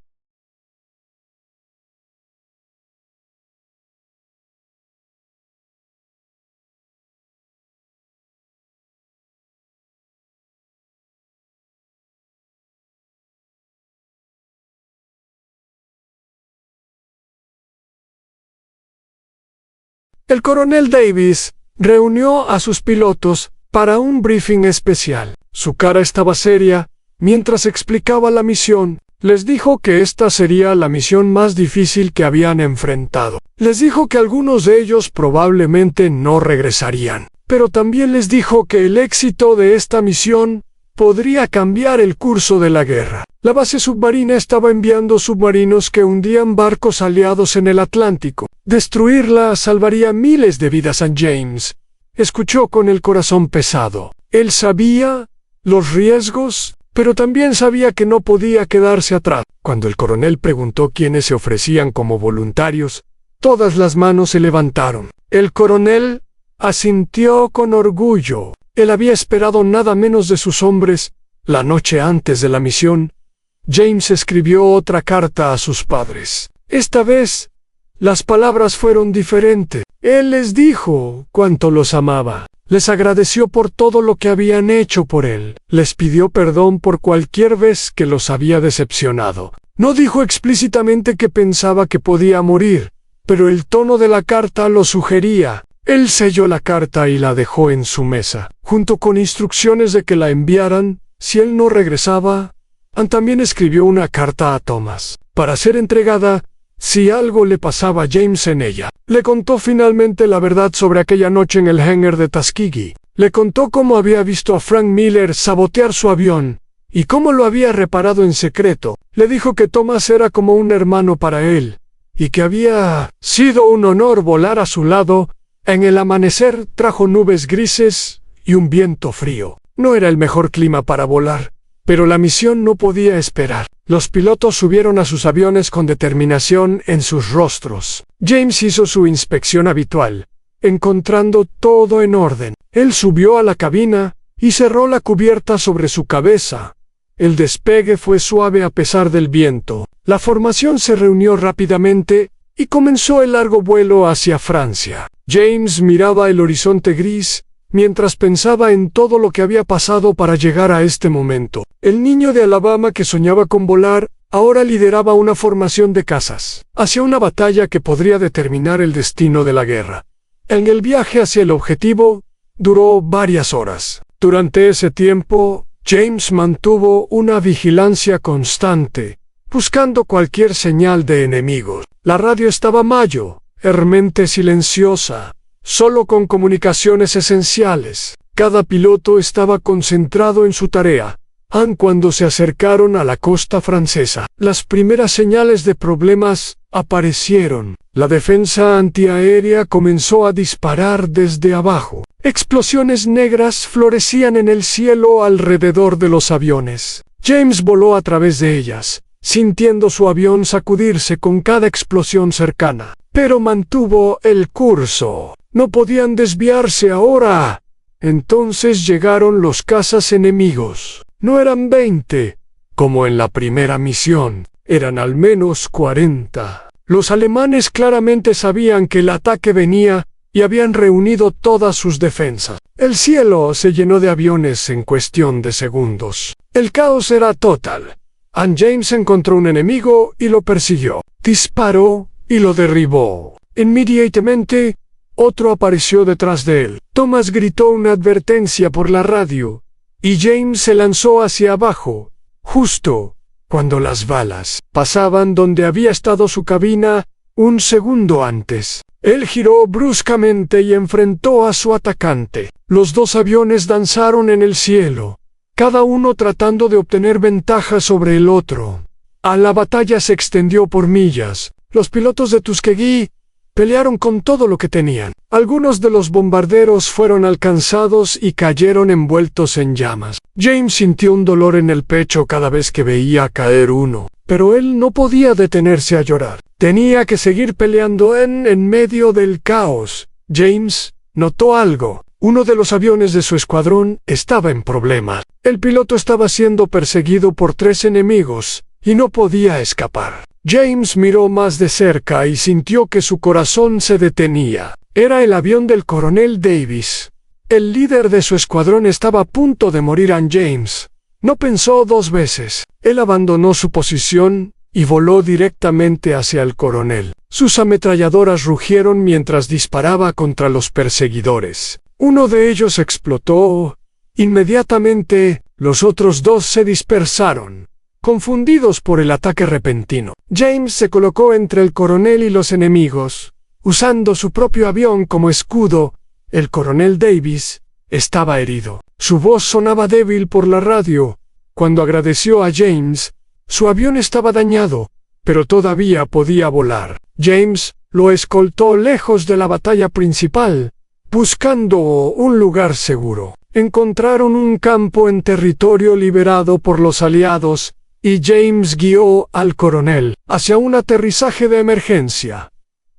El coronel Davis reunió a sus pilotos para un briefing especial. Su cara estaba seria mientras explicaba la misión. Les dijo que esta sería la misión más difícil que habían enfrentado. Les dijo que algunos de ellos probablemente no regresarían. Pero también les dijo que el éxito de esta misión podría cambiar el curso de la guerra. La base submarina estaba enviando submarinos que hundían barcos aliados en el Atlántico. Destruirla salvaría miles de vidas a James. Escuchó con el corazón pesado. Él sabía los riesgos, pero también sabía que no podía quedarse atrás. Cuando el coronel preguntó quiénes se ofrecían como voluntarios, todas las manos se levantaron. El coronel asintió con orgullo. Él había esperado nada menos de sus hombres. La noche antes de la misión, James escribió otra carta a sus padres. Esta vez, las palabras fueron diferentes. Él les dijo cuánto los amaba. Les agradeció por todo lo que habían hecho por él. Les pidió perdón por cualquier vez que los había decepcionado. No dijo explícitamente que pensaba que podía morir, pero el tono de la carta lo sugería. Él selló la carta y la dejó en su mesa, junto con instrucciones de que la enviaran si él no regresaba. También escribió una carta a Thomas, para ser entregada si algo le pasaba a James en ella. Le contó finalmente la verdad sobre aquella noche en el hangar de Tuskegee. Le contó cómo había visto a Frank Miller sabotear su avión y cómo lo había reparado en secreto. Le dijo que Thomas era como un hermano para él y que había sido un honor volar a su lado. En el amanecer trajo nubes grises y un viento frío. No era el mejor clima para volar, Pero la misión no podía esperar. Los pilotos subieron a sus aviones con determinación en sus rostros. James hizo su inspección habitual, encontrando todo en orden. Él subió a la cabina y cerró la cubierta sobre su cabeza. El despegue fue suave a pesar del viento. La formación se reunió rápidamente y comenzó el largo vuelo hacia Francia. James miraba el horizonte gris mientras pensaba en todo lo que había pasado para llegar a este momento. El niño de Alabama que soñaba con volar, ahora lideraba una formación de cazas hacia una batalla que podría determinar el destino de la guerra. En el viaje hacia el objetivo, duró varias horas. Durante ese tiempo, James mantuvo una vigilancia constante, buscando cualquier señal de enemigos. La radio estaba mayormente silenciosa, solo con comunicaciones esenciales. Cada piloto estaba concentrado en su tarea, aun cuando se acercaron a la costa francesa. Las primeras señales de problemas aparecieron. La defensa antiaérea comenzó a disparar desde abajo. Explosiones negras florecían en el cielo alrededor de los aviones. James voló a través de ellas, sintiendo su avión sacudirse con cada explosión cercana. Pero mantuvo el curso. No podían desviarse ahora. Entonces llegaron los cazas enemigos. No eran 20, como en la primera misión. Eran al menos 40. Los alemanes claramente sabían que el ataque venía y habían reunido todas sus defensas. El cielo se llenó de aviones en cuestión de segundos. El caos era total. James encontró un enemigo y lo persiguió. Disparó y lo derribó. Inmediatamente, otro apareció detrás de él. Thomas gritó una advertencia por la radio, y James se lanzó hacia abajo, justo cuando las balas pasaban donde había estado su cabina un segundo antes. Él giró bruscamente y enfrentó a su atacante. Los dos aviones danzaron en el cielo, cada uno tratando de obtener ventaja sobre el otro. La batalla se extendió por millas. Los pilotos de Tuskegee pelearon con todo lo que tenían. Algunos de los bombarderos fueron alcanzados y cayeron envueltos en llamas. James sintió un dolor en el pecho cada vez que veía caer uno, pero él no podía detenerse a llorar. Tenía que seguir peleando en medio del caos. James notó algo. Uno de los aviones de su escuadrón estaba en problemas. El piloto estaba siendo perseguido por 3 enemigos y no podía escapar. James miró más de cerca y sintió que su corazón se detenía. Era el avión del coronel Davis. El líder de su escuadrón estaba a punto de morir. James no pensó 2 veces. Él abandonó su posición y voló directamente hacia el coronel. Sus ametralladoras rugieron mientras disparaba contra los perseguidores. Uno de ellos explotó. Inmediatamente, los otros 2 se dispersaron, confundidos por el ataque repentino. James se colocó entre el coronel y los enemigos, usando su propio avión como escudo. El coronel Davis estaba herido. Su voz sonaba débil por la radio. Cuando agradeció a James, su avión estaba dañado, pero todavía podía volar. James lo escoltó lejos de la batalla principal, buscando un lugar seguro. Encontraron un campo en territorio liberado por los aliados, y James guió al coronel hacia un aterrizaje de emergencia.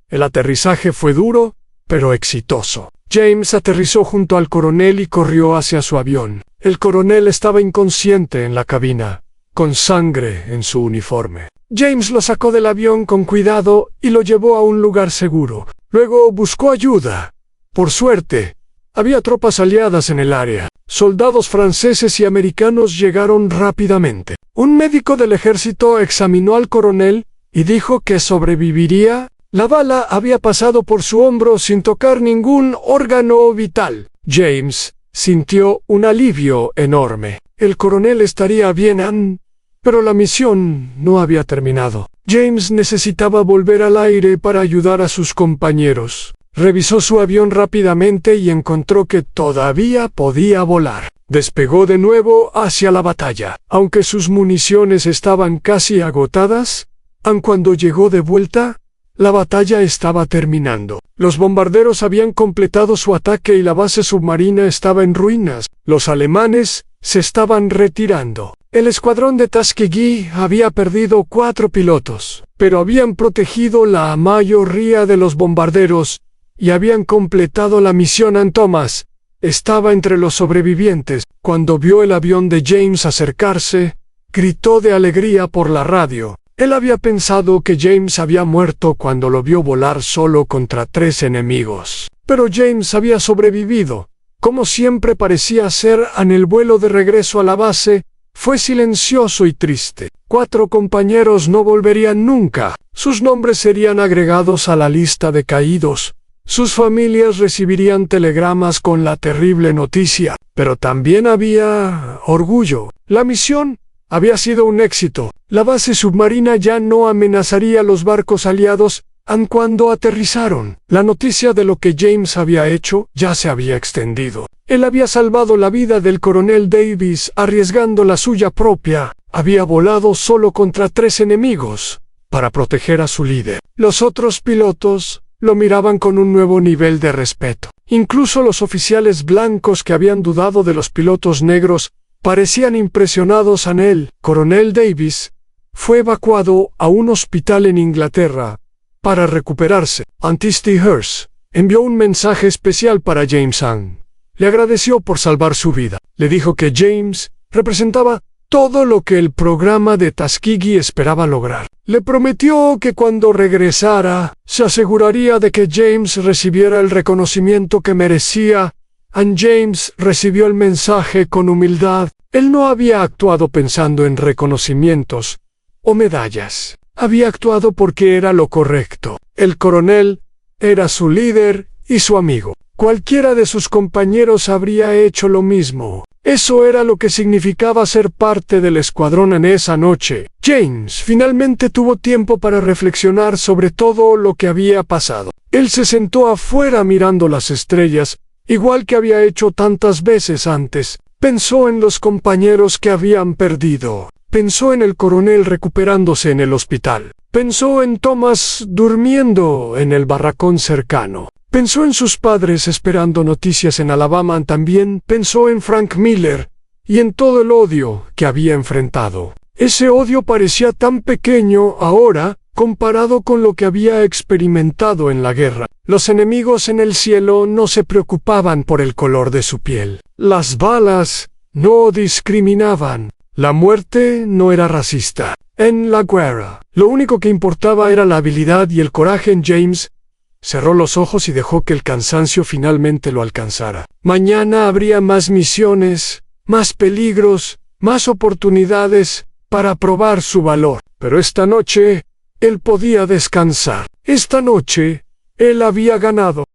El aterrizaje fue duro, pero exitoso. James aterrizó junto al coronel y corrió hacia su avión. El coronel estaba inconsciente en la cabina, con sangre en su uniforme. James lo sacó del avión con cuidado y lo llevó a un lugar seguro. Luego buscó ayuda. Por suerte, había tropas aliadas en el área. Soldados franceses y americanos llegaron rápidamente. Un médico del ejército examinó al coronel y dijo que sobreviviría. La bala había pasado por su hombro sin tocar ningún órgano vital. James sintió un alivio enorme. El coronel estaría bien, pero la misión no había terminado. James necesitaba volver al aire para ayudar a sus compañeros. Revisó su avión rápidamente y encontró que todavía podía volar. Despegó de nuevo hacia la batalla. Aunque sus municiones estaban casi agotadas, aun cuando llegó de vuelta, la batalla estaba terminando. Los bombarderos habían completado su ataque y la base submarina estaba en ruinas. Los alemanes se estaban retirando. El escuadrón de Tuskegee había perdido 4 pilotos, pero habían protegido la mayoría de los bombarderos y habían completado la misión. Ann Thomas estaba entre los sobrevivientes. Cuando vio el avión de James acercarse, gritó de alegría por la radio. Él había pensado que James había muerto cuando lo vio volar solo contra 3 enemigos. Pero James había sobrevivido. Como siempre parecía ser, en el vuelo de regreso a la base, fue silencioso y triste. 4 compañeros no volverían nunca. Sus nombres serían agregados a la lista de caídos. Sus familias recibirían telegramas con la terrible noticia. Pero también había orgullo. La misión había sido un éxito. La base submarina ya no amenazaría a los barcos aliados. Cuando aterrizaron, la noticia de lo que James había hecho ya se había extendido. Él había salvado la vida del coronel Davis arriesgando la suya propia. Había volado solo contra 3 enemigos para proteger a su líder. Los otros pilotos lo miraban con un nuevo nivel de respeto. Incluso los oficiales blancos que habían dudado de los pilotos negros parecían impresionados en él. Coronel Davis fue evacuado a un hospital en Inglaterra para recuperarse. T. Hearst envió un mensaje especial para James Ann. Le agradeció por salvar su vida. Le dijo que James representaba todo lo que el programa de Tuskegee esperaba lograr. Le prometió que cuando regresara, se aseguraría de que James recibiera el reconocimiento que merecía. James recibió el mensaje con humildad. Él no había actuado pensando en reconocimientos o medallas. Había actuado porque era lo correcto. El coronel era su líder y su amigo. Cualquiera de sus compañeros habría hecho lo mismo. Eso era lo que significaba ser parte del escuadrón en esa noche. James finalmente tuvo tiempo para reflexionar sobre todo lo que había pasado. Él se sentó afuera mirando las estrellas, igual que había hecho tantas veces antes. Pensó en los compañeros que habían perdido. Pensó en el coronel recuperándose en el hospital. Pensó en Thomas durmiendo en el barracón cercano. Pensó en sus padres esperando noticias en Alabama. También pensó en Frank Miller y en todo el odio que había enfrentado. Ese odio parecía tan pequeño ahora comparado con lo que había experimentado en la guerra. Los enemigos en el cielo no se preocupaban por el color de su piel. Las balas no discriminaban. La muerte no era racista. En la guerra, lo único que importaba era la habilidad y el coraje. James cerró los ojos y dejó que el cansancio finalmente lo alcanzara. Mañana habría más misiones, más peligros, más oportunidades para probar su valor. Pero esta noche, él podía descansar. Esta noche, él había ganado.